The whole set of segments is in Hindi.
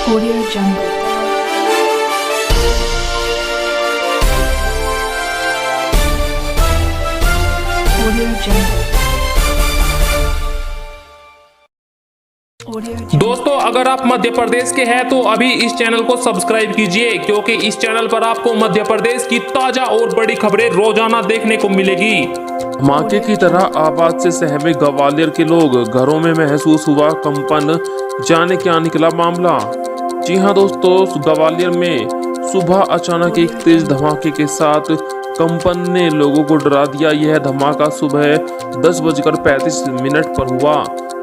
Audio Jungle. Audio Jungle. Audio Jungle. दोस्तों, अगर आप मध्य प्रदेश के हैं तो अभी इस चैनल को सब्सक्राइब कीजिए, क्योंकि इस चैनल पर आपको मध्य प्रदेश की ताजा और बड़ी खबरें रोजाना देखने को मिलेगी। धमाके की तरह आवाज से सहमे ग्वालियर के लोग, घरों में महसूस हुआ कंपन, जाने क्या निकला मामला। जी हां दोस्तों, ग्वालियर में सुबह अचानक एक तेज धमाके के साथ कंपन ने लोगों को डरा दिया। यह धमाका सुबह 10:35 पर हुआ।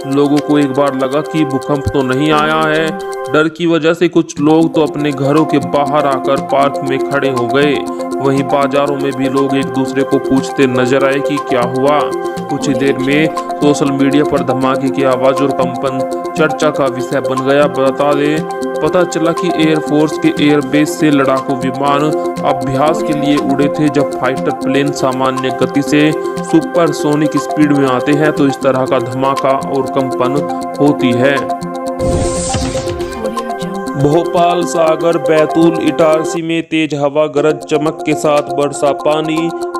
लोगों को एक बार लगा कि भूकंप तो नहीं आया है। डर की वजह से कुछ लोग तो अपने घरों के बाहर आकर पार्क में खड़े हो गए। वहीं बाजारों में भी लोग एक दूसरे को पूछते नजर आए कि क्या हुआ। कुछ ही देर में सोशल मीडिया पर धमाके की आवाज और कंपन चर्चा का विषय बन गया। बता दें, पता चला कि एयरफोर्स के एयरबेस से लड़ाकू विमान अभ्यास के लिए उड़े थे। जब फाइटर प्लेन सामान्य गति से सुपरसोनिक स्पीड में आते हैं तो इस तरह का धमाका और कंपन होती है। भोपाल, सागर, बैतूल, इटारसी में तेज हवा, गरज चमक के साथ बरसा पानी।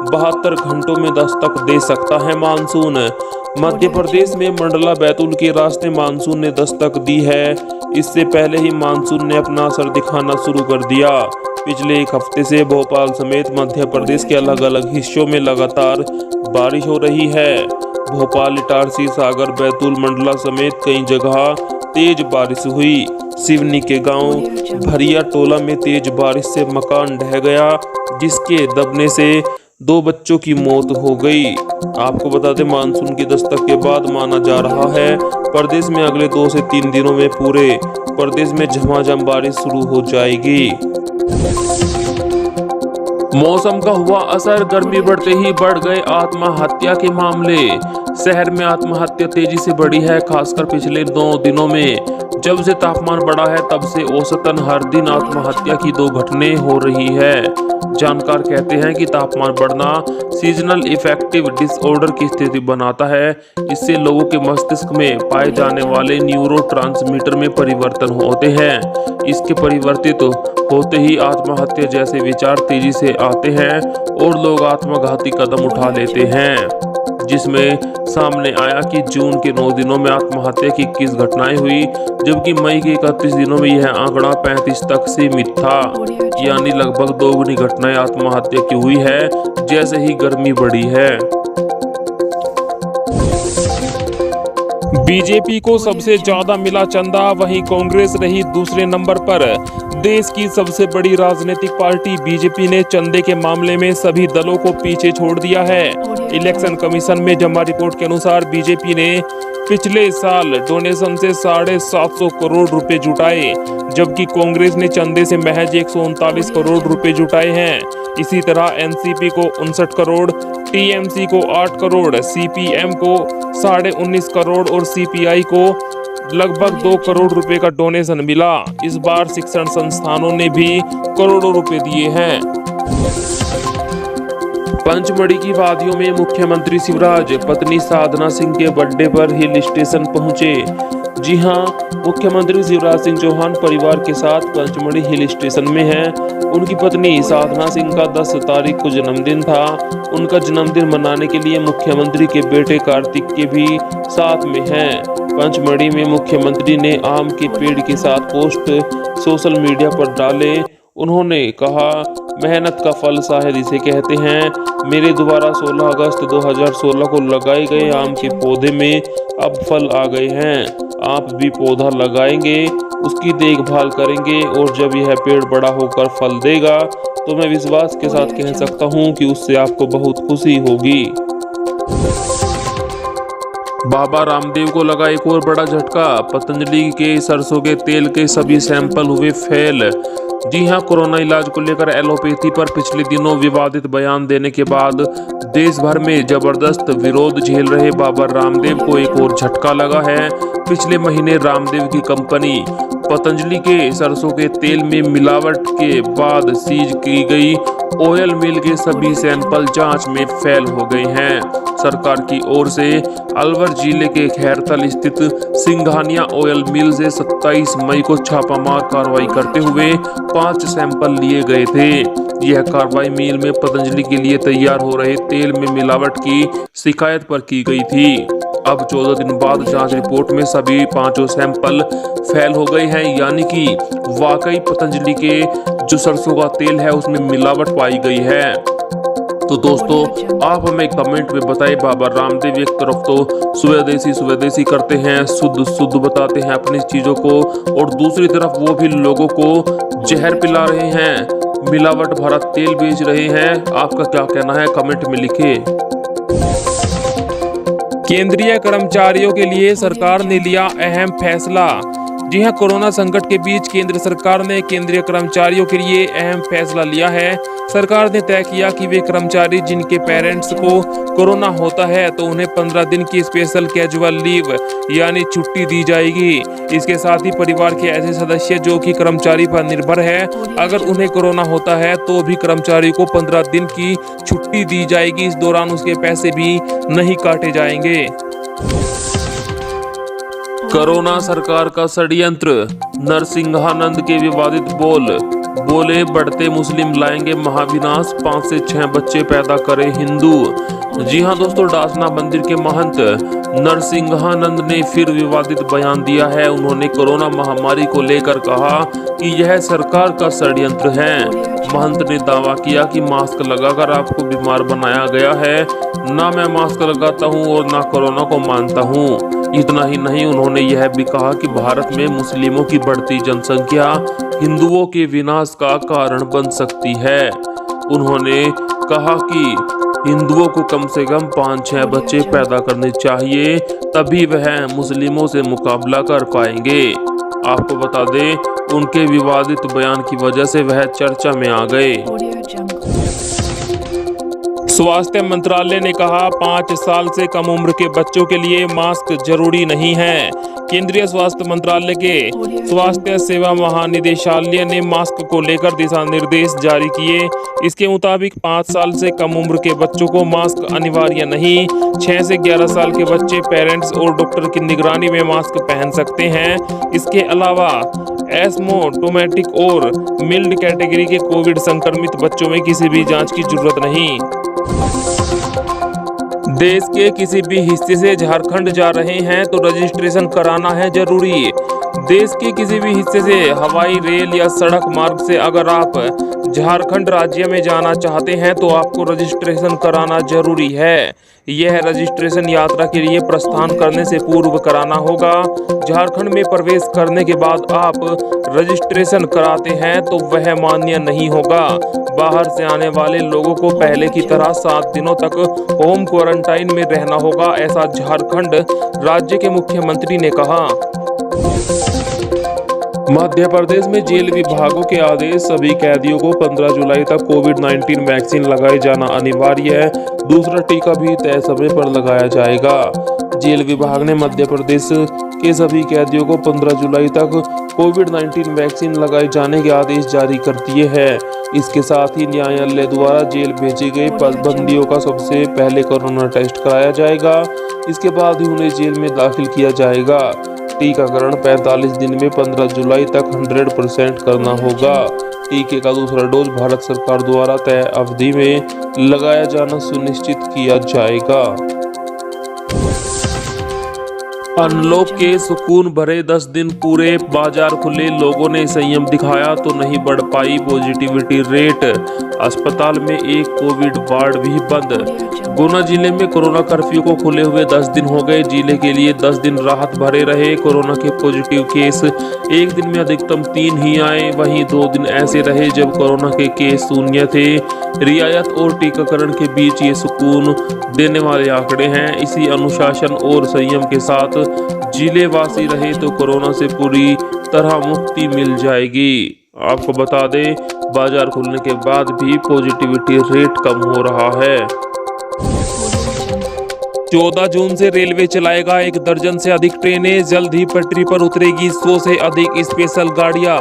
72 घंटों में दस्तक दे सकता है मानसून। मध्य प्रदेश में मंडला बैतूल के रास्ते मानसून ने दस्तक दी है। इससे पहले ही मानसून ने अपना असर दिखाना शुरू कर दिया। पिछले एक हफ्ते से भोपाल समेत मध्य प्रदेश के अलग अलग हिस्सों में लगातार बारिश हो रही है। भोपाल, इटारसी, सागर, बैतूल, मंडला समेत कई जगह तेज बारिश हुई। सिवनी के गांव भरिया टोला में तेज बारिश से मकान ढह गया, जिसके दबने से 2 बच्चों की मौत हो गई। आपको बता दें, मानसून की दस्तक के बाद माना जा रहा है प्रदेश में अगले 2 से 3 दिनों में पूरे प्रदेश में झमाझम बारिश शुरू हो जाएगी। मौसम का हुआ असर, गर्मी बढ़ते ही बढ़ गए आत्महत्या के मामले। शहर में आत्महत्या तेजी से बढ़ी है, खासकर पिछले 2 दिनों में। जब से तापमान बढ़ा है तब से औसतन हर दिन आत्महत्या की 2 घटनाएं हो रही है। जानकार कहते हैं कि तापमान बढ़ना सीजनल इफेक्टिव डिसऑर्डर की स्थिति बनाता है। इससे लोगों के मस्तिष्क में पाए जाने वाले न्यूरोट्रांसमीटर में परिवर्तन होते हैं। इसके परिवर्तित होते ही आत्महत्या जैसे विचार तेजी से आते हैं और लोग आत्मघाती कदम उठा लेते हैं। जिसमें सामने आया कि जून के 9 दिनों में आत्महत्या की 21 घटनाएं हुई, जबकि मई के 31 दिनों में यह आंकड़ा 35 तक सीमित था। यानी लगभग 2 गुनी घटनाएं आत्महत्या की हुई है जैसे ही गर्मी बढ़ी है। बीजेपी को सबसे ज्यादा मिला चंदा, वहीं कांग्रेस रही दूसरे नंबर पर। देश की सबसे बड़ी राजनीतिक पार्टी बीजेपी ने चंदे के मामले में सभी दलों को पीछे छोड़ दिया है। इलेक्शन कमीशन में जमा रिपोर्ट के अनुसार बीजेपी ने पिछले साल डोनेशन से 750 करोड़ रुपए जुटाए, जबकि कांग्रेस ने चंदे से महज 139 करोड़ रुपए जुटाए हैं। इसी तरह एनसीपी को 59 करोड़, टीएमसी को 8 करोड़, सीपीएम को 19.5 करोड़ और सीपीआई को लगभग 2 करोड़ रुपए का डोनेशन मिला। इस बार शिक्षण संस्थानों ने भी करोड़ों रुपए दिए हैं। पंचमढ़ी की वादियों में मुख्यमंत्री शिवराज पत्नी साधना सिंह के बर्थडे पर हिल स्टेशन पहुंचे। जी हां, मुख्यमंत्री शिवराज सिंह चौहान परिवार के साथ पंचमढ़ी हिल स्टेशन में हैं। उनकी पत्नी साधना सिंह का 10 तारीख को जन्मदिन था। उनका जन्मदिन मनाने के लिए मुख्यमंत्री के बेटे कार्तिक के भी साथ में हैं। पंचमढ़ी में मुख्यमंत्री ने आम के पेड़ के साथ पोस्ट सोशल मीडिया पर डाले। उन्होंने कहा, मेहनत का फल शायद इसे कहते हैं। मेरे द्वारा 16 अगस्त 2016 को लगाए गए आम के पौधे में अब फल आ गए हैं। आप भी पौधा लगाएंगे, उसकी देखभाल करेंगे और जब यह पेड़ बड़ा होकर फल देगा तो मैं विश्वास के साथ कह सकता हूं कि उससे आपको बहुत खुशी होगी। बाबा रामदेव को लगा एक और बड़ा झटका, पतंजलि के सरसों के तेल के सभी सैंपल हुए फेल। जी हां, कोरोना इलाज को लेकर एलोपैथी पर पिछले दिनों विवादित बयान देने के बाद देश भर में जबरदस्त विरोध झेल रहे बाबा रामदेव को एक और झटका लगा है। पिछले महीने रामदेव की कंपनी पतंजलि के सरसों के तेल में मिलावट के बाद सीज की गई ऑयल मिल के सभी सैंपल जांच में फेल हो गए हैं। सरकार की ओर से अलवर जिले के खैरथल स्थित सिंघानिया ऑयल मिल से 27 मई को छापामार कार्रवाई करते हुए 5 सैंपल लिए गए थे। यह कार्रवाई मिल में पतंजलि के लिए तैयार हो रहे तेल में मिलावट की शिकायत पर की गई थी। अब 14 दिन बाद जांच रिपोर्ट में सभी 5 सैंपल फेल हो गए हैं, यानी कि वाकई पतंजलि के जो सरसों का तेल है उसमें मिलावट पाई गई है। तो दोस्तों आप हमें कमेंट में बताएं, बाबा रामदेव एक तरफ तो स्वदेशी करते हैं, शुद्ध बताते हैं अपनी चीजों को, और दूसरी तरफ वो भी लोगों को जहर पिला रहे हैं, मिलावट भरा तेल बेच रहे हैं। आपका क्या कहना है कमेंट में लिखें। केंद्रीय कर्मचारियों के लिए सरकार ने लिया अहम फैसला। जी हां, कोरोना संकट के बीच केंद्र सरकार ने केंद्रीय कर्मचारियों के लिए अहम फैसला लिया है। सरकार ने तय किया कि वे कर्मचारी जिनके पेरेंट्स को कोरोना होता है तो उन्हें 15 दिन की स्पेशल कैजुअल लीव यानी छुट्टी दी जाएगी। इसके साथ ही परिवार के ऐसे सदस्य जो कि कर्मचारी पर निर्भर है, अगर उन्हें कोरोना होता है तो भी कर्मचारी को 15 दिन की छुट्टी दी जाएगी। इस दौरान उसके पैसे भी नहीं काटे जाएंगे। कोरोना सरकार का षड्यंत्र, नरसिंहानंद के विवादित बोले बढ़ते मुस्लिम लाएंगे महाविनाश, 5 से 6 बच्चे पैदा करे हिंदू। जी हां दोस्तों, डासना मंदिर के महंत नरसिंहानंद ने फिर विवादित बयान दिया है। उन्होंने कोरोना महामारी को लेकर कहा कि यह सरकार का षड्यंत्र है। महंत ने दावा किया कि मास्क लगाकर आपको बीमार बनाया गया है। ना मैं मास्क लगाता हूं और ना कोरोना को मानता हूं। इतना ही नहीं, उन्होंने यह भी कहा कि भारत में मुस्लिमों की बढ़ती जनसंख्या हिंदुओं के विनाश का कारण बन सकती है। उन्होंने कहा कि हिंदुओं को कम से कम 5-6 बच्चे पैदा करने चाहिए, तभी वह मुस्लिमों से मुकाबला कर पाएंगे। आपको बता दें, उनके विवादित बयान की वजह से वह चर्चा में आ गए। स्वास्थ्य मंत्रालय ने कहा 5 साल से कम उम्र के बच्चों के लिए मास्क जरूरी नहीं है। केंद्रीय स्वास्थ्य मंत्रालय के स्वास्थ्य सेवा महानिदेशालय ने मास्क को लेकर दिशा निर्देश जारी किए। इसके मुताबिक 5 साल से कम उम्र के बच्चों को मास्क अनिवार्य नहीं। 6 से 11 साल के बच्चे पेरेंट्स और डॉक्टर की निगरानी में मास्क पहन सकते हैं। इसके अलावा एसिम्प्टोमेटिक और मिल्ड कैटेगरी के कोविड संक्रमित बच्चों में किसी भी जांच की जरूरत नहीं। देश के किसी भी हिस्से से झारखंड जा रहे हैं तो रजिस्ट्रेशन कराना है जरूरी। देश के किसी भी हिस्से से हवाई, रेल या सड़क मार्ग से अगर आप झारखंड राज्य में जाना चाहते हैं तो आपको रजिस्ट्रेशन कराना जरूरी है। यह रजिस्ट्रेशन यात्रा के लिए प्रस्थान करने से पूर्व कराना होगा। झारखंड में प्रवेश करने के बाद आप रजिस्ट्रेशन कराते हैं तो वह मान्य नहीं होगा। बाहर से आने वाले लोगों को पहले की तरह 7 दिनों तक होम क्वारंटाइन में रहना होगा, ऐसा झारखंड राज्य के मुख्यमंत्री ने कहा। मध्य प्रदेश में जेल विभागों के आदेश, सभी कैदियों को 15 जुलाई तक कोविड-19 वैक्सीन लगाए जाना अनिवार्य है। दूसरा टीका भी तय समय पर लगाया जाएगा। जेल विभाग ने मध्य प्रदेश के सभी कैदियों को 15 जुलाई तक कोविड-19 वैक्सीन लगाए जाने के आदेश जारी कर दिए हैं। इसके साथ ही न्यायालय द्वारा जेल भेजे गए बंदियों का सबसे पहले कोरोना टेस्ट कराया जाएगा। इसके बाद ही उन्हें जेल में दाखिल किया जाएगा। टीकाकरण 45 दिन में 15 जुलाई तक 100% करना होगा। टीके का दूसरा डोज भारत सरकार द्वारा तय अवधि में लगाया जाना सुनिश्चित किया जाएगा। अनलॉक के सुकून भरे 10 दिन पूरे, बाजार खुले, लोगों ने संयम दिखाया तो नहीं बढ़ पाई पॉजिटिविटी रेट। अस्पताल में एक कोविड वार्ड भी बंद। गुना जिले में कोरोना कर्फ्यू को खुले हुए 10 दिन हो गए। जिले के लिए 10 दिन राहत भरे रहे। कोरोना के पॉजिटिव केस एक दिन में अधिकतम 3 ही आए, वहीं 2 दिन ऐसे रहे जब कोरोना के केस शून्य थे। रियायत और टीकाकरण के बीच ये सुकून देने वाले आंकड़े हैं। इसी अनुशासन और संयम के साथ जिले वासी रहे तो कोरोना से पूरी तरह मुक्ति मिल जाएगी। आपको बता दें, बाजार खुलने के बाद भी पॉजिटिविटी रेट कम हो रहा है। 14 जून से रेलवे चलाएगा 1 दर्जन से अधिक ट्रेनें। जल्द ही पटरी पर उतरेगी 100 से अधिक स्पेशल गाड़ियां।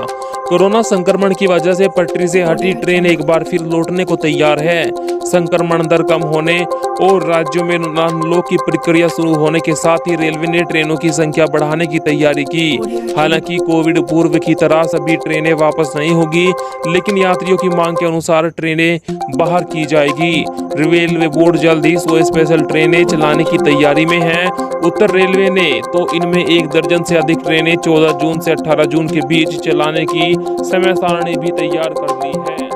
कोरोना संक्रमण की वजह से पटरी से हटी ट्रेन एक बार फिर लौटने को तैयार है। संक्रमण दर कम होने और राज्यों में अनलॉक की प्रक्रिया शुरू होने के साथ ही रेलवे ने ट्रेनों की संख्या बढ़ाने की तैयारी की। हालांकि कोविड पूर्व की तरह सभी ट्रेनें वापस नहीं होगी, लेकिन यात्रियों की मांग के अनुसार ट्रेनें बाहर की जाएगी। रेलवे बोर्ड जल्द ही 100 स्पेशल ट्रेनें चलाने की तैयारी में है। उत्तर रेलवे ने तो इनमें 1 दर्जन से अधिक ट्रेनें 14 जून से 18 जून के बीच चलाने की समय सारणी भी तैयार कर ली है।